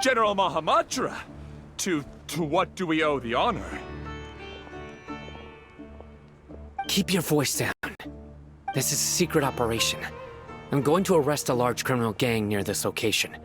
General Mahamatra! To what do we owe the honor? Keep your voice down. This is a secret operation. I'm going to arrest a large criminal gang near this location.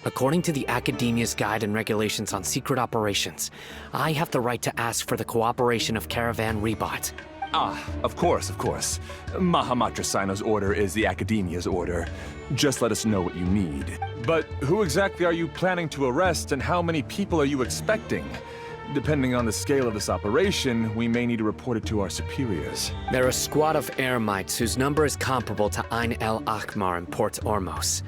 According to the Academia's Guide and Regulations on Secret Operations, I have the right to ask for the cooperation of Caravan Rebot. Ah, of course, of course. Mahamatra Sino's order is the Academia's order. Just let us know what you need. But who exactly are you planning to arrest, and how many people are you expecting? Depending on the scale of this operation, we may need to report it to our superiors. They're a squad of Eremites whose number is comparable to Ain el Akmar in Port Ormos.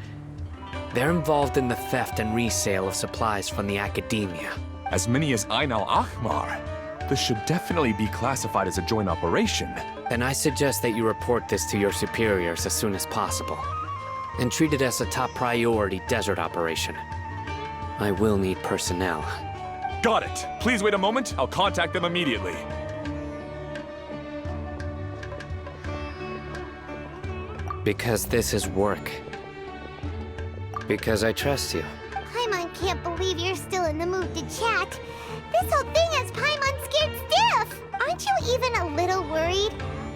They're involved in the theft and resale of supplies from the Academia. As many as Ain al-Ahmar? This should definitely be classified as a joint operation. Then I suggest that you report this to your superiors as soon as possible, and treat it as a top priority desert operation. I will need personnel. Got it! Please wait a moment, I'll contact them immediately. Because this is work. Because I trust you. Paimon can't believe you're still in the mood to chat. This whole thing has Paimon scared stiff! Aren't you even a little worried?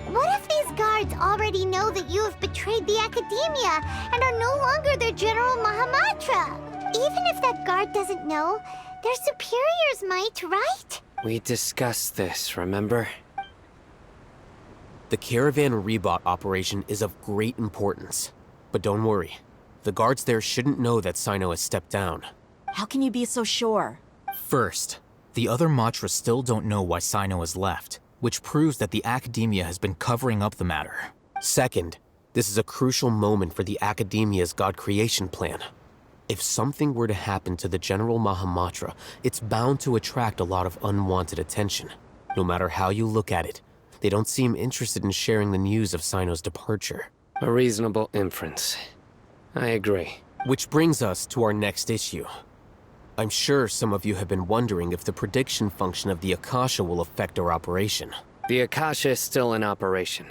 What if these guards already know that you have betrayed the Academia and are no longer their General Mahamatra? Even if that guard doesn't know, their superiors might, right? We discussed this, remember? The Caravan Rebot operation is of great importance. But don't worry. The guards there shouldn't know that Sino has stepped down. How can you be so sure? First, the other Matra still don't know why Sino has left, which proves that the Academia has been covering up the matter. Second, this is a crucial moment for the Academia's God creation plan. If something were to happen to the General Mahamatra, it's bound to attract a lot of unwanted attention. No matter how you look at it, they don't seem interested in sharing the news of Sino's departure. A reasonable inference. I agree. Which brings us to our next issue. I'm sure some of you have been wondering if the prediction function of the Akasha will affect our operation. The Akasha is still in operation,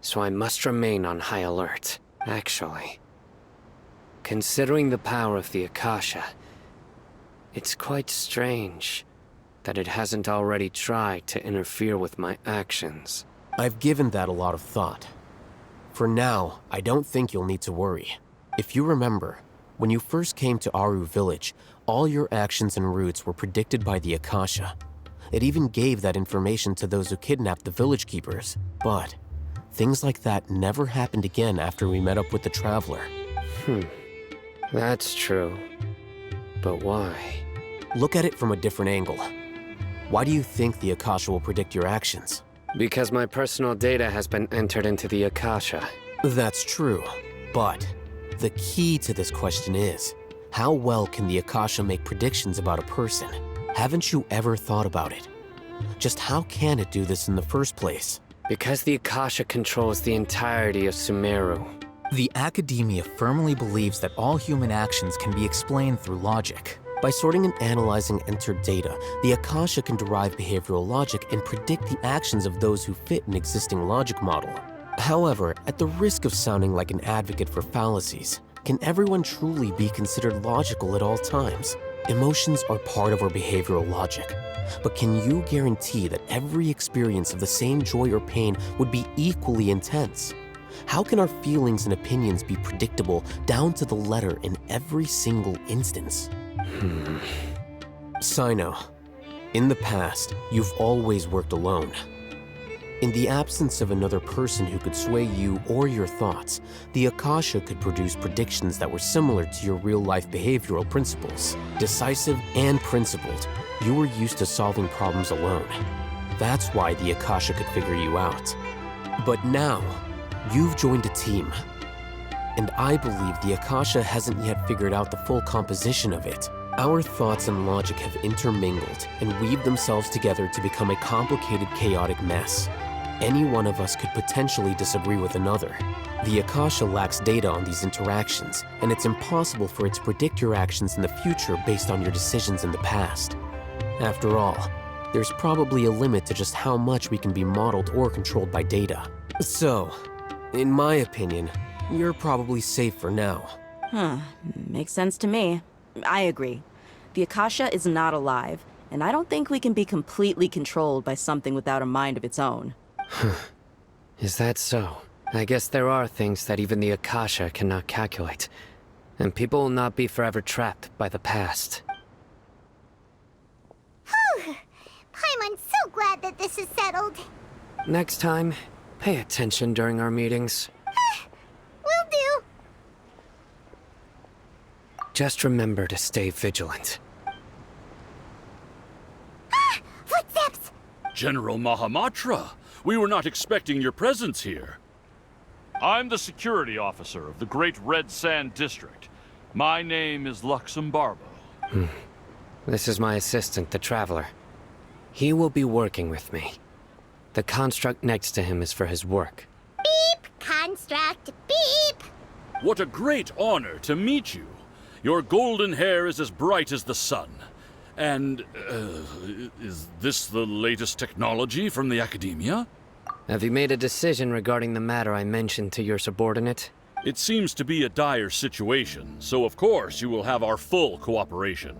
so I must remain on high alert. Actually, considering the power of the Akasha, it's quite strange that it hasn't already tried to interfere with my actions. I've given that a lot of thought. For now, I don't think you'll need to worry. If you remember, when you first came to Aru Village, all your actions and routes were predicted by the Akasha. It even gave that information to those who kidnapped the village keepers. But things like that never happened again after we met up with the Traveler. That's true. But why? Look at it from a different angle. Why do you think the Akasha will predict your actions? Because my personal data has been entered into the Akasha. That's true, but the key to this question is, how well can the Akasha make predictions about a person? Haven't you ever thought about it? Just how can it do this in the first place? Because the Akasha controls the entirety of Sumeru. The Academia firmly believes that all human actions can be explained through logic. By sorting and analyzing entered data, the Akasha can derive behavioral logic and predict the actions of those who fit an existing logic model. However, at the risk of sounding like an advocate for fallacies, can everyone truly be considered logical at all times? Emotions are part of our behavioral logic. But can you guarantee that every experience of the same joy or pain would be equally intense? How can our feelings and opinions be predictable down to the letter in every single instance? Sino, in the past, you've always worked alone. In the absence of another person who could sway you or your thoughts, the Akasha could produce predictions that were similar to your real-life behavioral principles. Decisive and principled, you were used to solving problems alone. That's why the Akasha could figure you out. But now, you've joined a team. And I believe the Akasha hasn't yet figured out the full composition of it. Our thoughts and logic have intermingled and weaved themselves together to become a complicated, chaotic mess. Any one of us could potentially disagree with another. The Akasha lacks data on these interactions, and it's impossible for it to predict your actions in the future based on your decisions in the past. After all, there's probably a limit to just how much we can be modeled or controlled by data. So, in my opinion, you're probably safe for now. Makes sense to me. I agree. The Akasha is not alive, and I don't think we can be completely controlled by something without a mind of its own. Is that so? I guess there are things that even the Akasha cannot calculate. And people will not be forever trapped by the past. Whew! Paimon's so glad that this is settled. Next time, pay attention during our meetings. Will do. Just remember to stay vigilant. Footsteps! General Mahamatra, we were not expecting your presence here. I'm the security officer of the Great Red Sand District. My name is Luxembarbo. This is my assistant, the Traveler. He will be working with me. The construct next to him is for his work. Beep! Construct, beep! What a great honor to meet you. Your golden hair is as bright as the sun. And, is this the latest technology from the Academia? Have you made a decision regarding the matter I mentioned to your subordinate? It seems to be a dire situation, so of course you will have our full cooperation.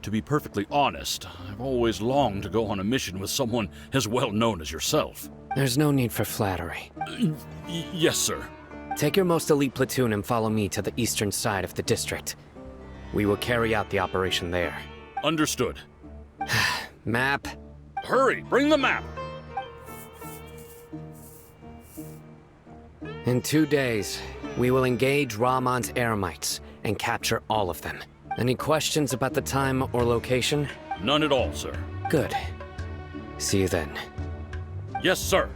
To be perfectly honest, I've always longed to go on a mission with someone as well known as yourself. There's no need for flattery. Yes, sir. Take your most elite platoon and follow me to the eastern side of the district. We will carry out the operation there. Understood. Map. Hurry, bring the map! In 2 days, we will engage Rahman's Eremites and capture all of them. Any questions about the time or location? None at all, sir. Good. See you then. Yes, sir.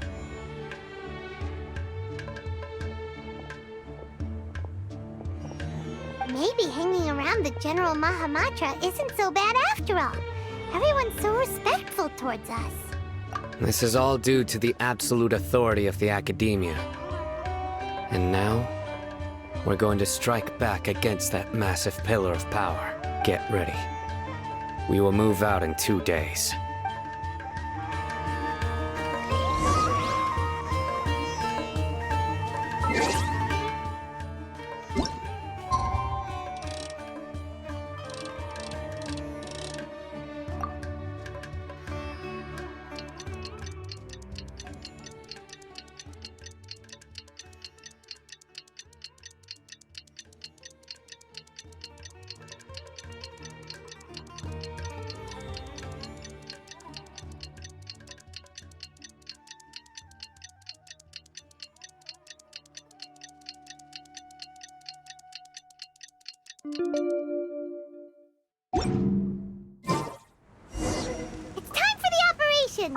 Maybe hanging around the General Mahamatra isn't so bad after all. Everyone's so respectful towards us. This is all due to the absolute authority of the Academia. And now, we're going to strike back against that massive pillar of power. Get ready. We will move out in 2 days. It's time for the operation!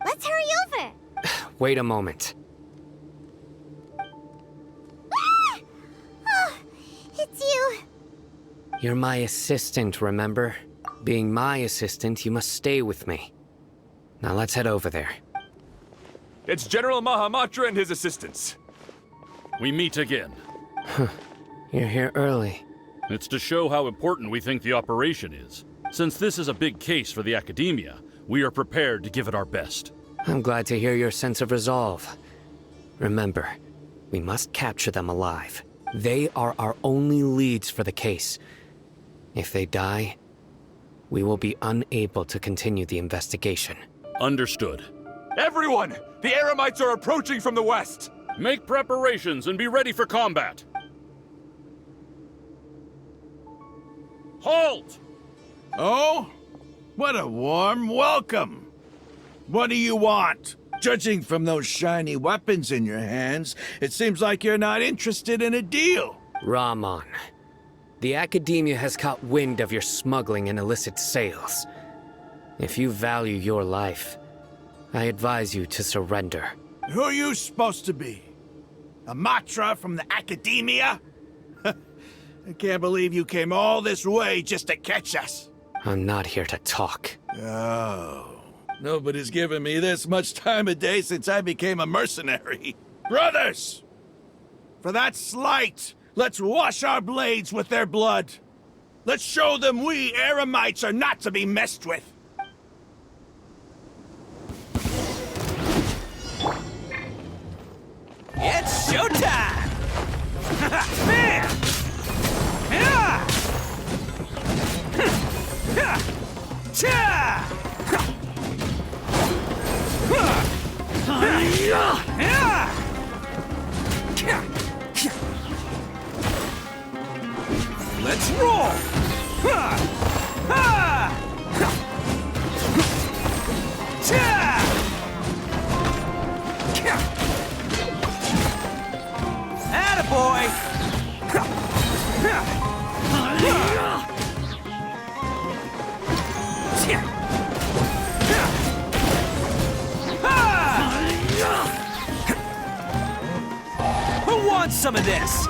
Let's hurry over! Wait a moment. Ah! Oh, it's you. You're my assistant, remember? Being my assistant, you must stay with me. Now let's head over there. It's General Mahamatra and his assistants. We meet again. You're here early. It's to show how important we think the operation is. Since this is a big case for the Academia, we are prepared to give it our best. I'm glad to hear your sense of resolve. Remember, we must capture them alive. They are our only leads for the case. If they die, we will be unable to continue the investigation. Understood. Everyone! The Eremites are approaching from the west! Make preparations and be ready for combat. Halt! Oh? What a warm welcome. What do you want? Judging from those shiny weapons in your hands, it seems like you're not interested in a deal. Rahman, the Academia has caught wind of your smuggling and illicit sales. If you value your life, I advise you to surrender. Who are you supposed to be? A Matra from the Academia? I can't believe you came all this way just to catch us. I'm not here to talk. Oh. Nobody's given me this much time of day since I became a mercenary. Brothers! For that slight, let's wash our blades with their blood. Let's show them we Eremites are not to be messed with. It's showtime! Let's roll! Attaboy! Who wants some of this?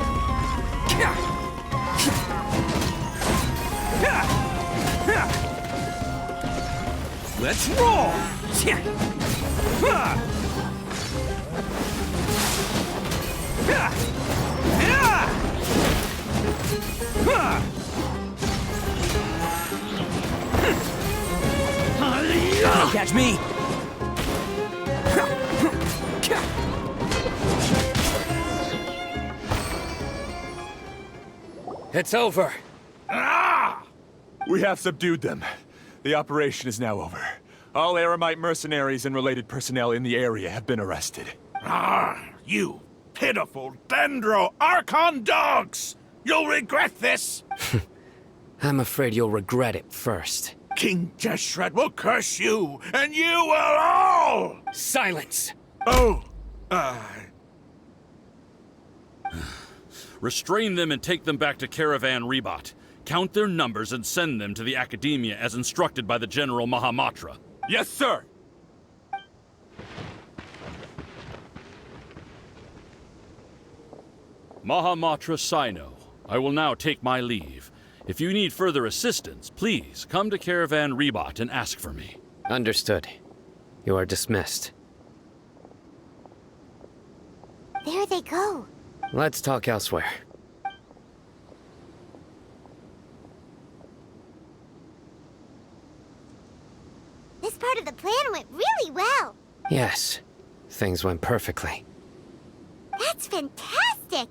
Let's roll! Can't catch me! It's over. We have subdued them. The operation is now over. All Eremite mercenaries and related personnel in the area have been arrested. You pitiful Dendro Archon dogs! You'll regret this! I'm afraid you'll regret it first. King Jeshret will curse you, and you will all! Silence! Oh, Restrain them and take them back to Caravan Rebot. Count their numbers and send them to the Academia as instructed by the General Mahamatra. Yes, sir! Mahamatra Sino, I will now take my leave. If you need further assistance, please come to Caravan Rebot and ask for me. Understood. You are dismissed. There they go. Let's talk elsewhere. This part of the plan went really well. Yes, things went perfectly. That's fantastic!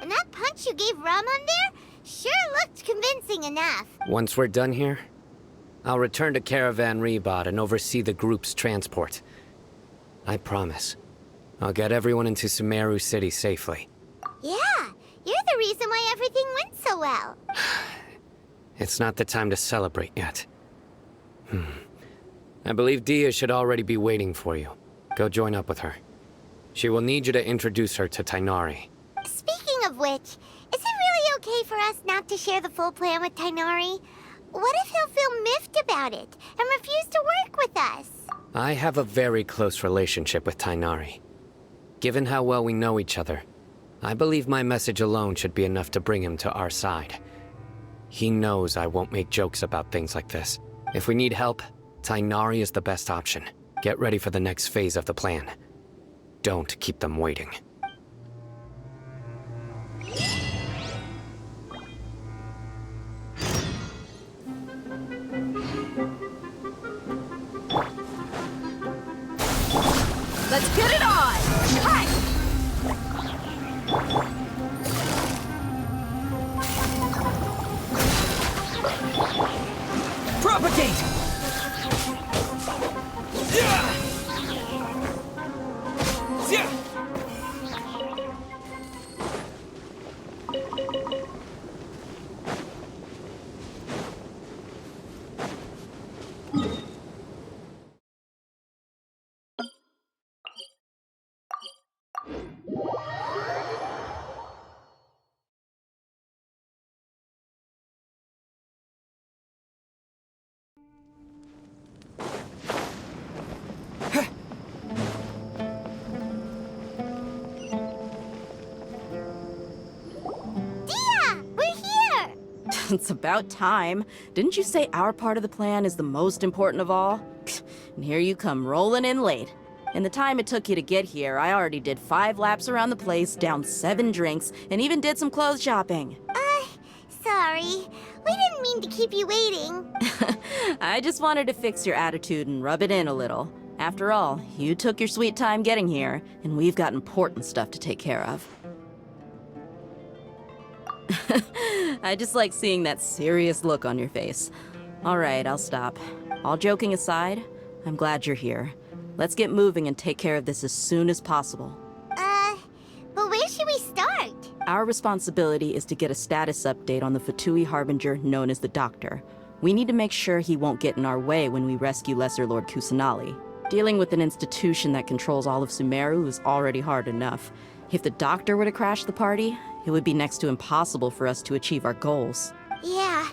And that punch you gave Rahman there sure looked convincing enough. Once we're done here, I'll return to Caravan Rebot and oversee the group's transport. I promise. I'll get everyone into Sumeru City safely. Yeah, you're the reason why everything went so well. It's not the time to celebrate yet. I believe Dia should already be waiting for you. Go join up with her. She will need you to introduce her to Tainari. Speaking of which, is it really okay for us not to share the full plan with Tainari? What if he'll feel miffed about it and refuse to work with us? I have a very close relationship with Tainari. Given how well we know each other, I believe my message alone should be enough to bring him to our side. He knows I won't make jokes about things like this. If we need help, Tainari is the best option. Get ready for the next phase of the plan. Don't keep them waiting. Let's get it on! Hi! Propagate! Yeah! Yeah! It's about time. Didn't you say our part of the plan is the most important of all? And here you come rolling in late. In the time it took you to get here, I already did 5 laps around the place, downed 7 drinks, and even did some clothes shopping. Sorry. We didn't mean to keep you waiting. I just wanted to fix your attitude and rub it in a little. After all, you took your sweet time getting here, and we've got important stuff to take care of. I just like seeing that serious look on your face. All right, I'll stop. All joking aside, I'm glad you're here. Let's get moving and take care of this as soon as possible. But where should we start? Our responsibility is to get a status update on the Fatui Harbinger known as the Doctor. We need to make sure he won't get in our way when we rescue Lesser Lord Kusanali. Dealing with an institution that controls all of Sumeru is already hard enough. If the Doctor were to crash the party, it would be next to impossible for us to achieve our goals. Yeah,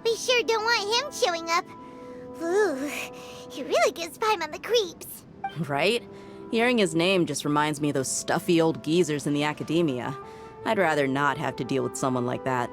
we sure don't want him showing up. Ooh, he really gives Paimon the creeps. Right? Hearing his name just reminds me of those stuffy old geezers in the academia. I'd rather not have to deal with someone like that.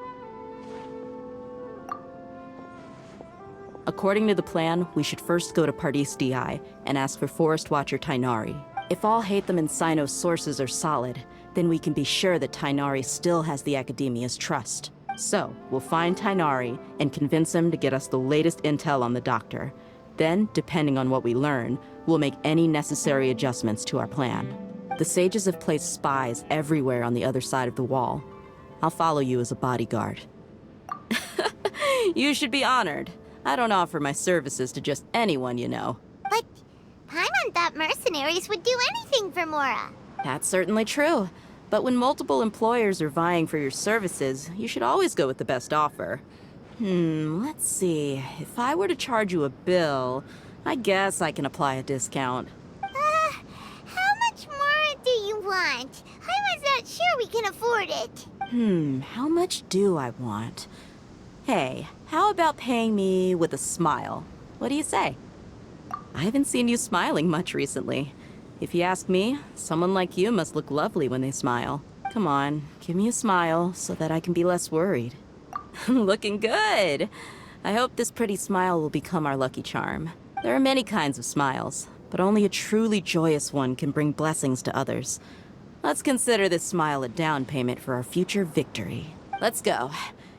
According to the plan, we should first go to Pardis DI and ask for Forest Watcher Tainari. If all Hatham and Sino's sources are solid, then we can be sure that Tainari still has the Academia's trust. So, we'll find Tainari and convince him to get us the latest intel on the Doctor. Then, depending on what we learn, we'll make any necessary adjustments to our plan. The sages have placed spies everywhere on the other side of the wall. I'll follow you as a bodyguard. You should be honored. I don't offer my services to just anyone, you know. But Paimon thought mercenaries would do anything for Mora. That's certainly true. But when multiple employers are vying for your services, you should always go with the best offer. Let's see. If I were to charge you a bill, I guess I can apply a discount. How much more do you want? I was not sure we can afford it. How much do I want? Hey, how about paying me with a smile? What do you say? I haven't seen you smiling much recently. If you ask me, someone like you must look lovely when they smile. Come on, give me a smile so that I can be less worried. Looking good! I hope this pretty smile will become our lucky charm. There are many kinds of smiles, but only a truly joyous one can bring blessings to others. Let's consider this smile a down payment for our future victory. Let's go.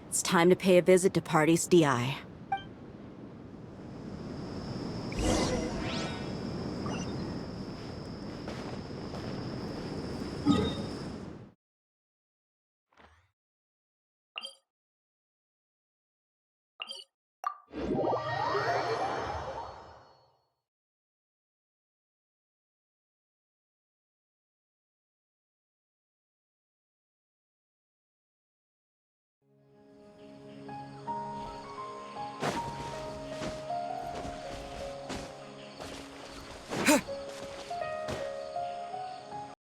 It's time to pay a visit to Pardis DI.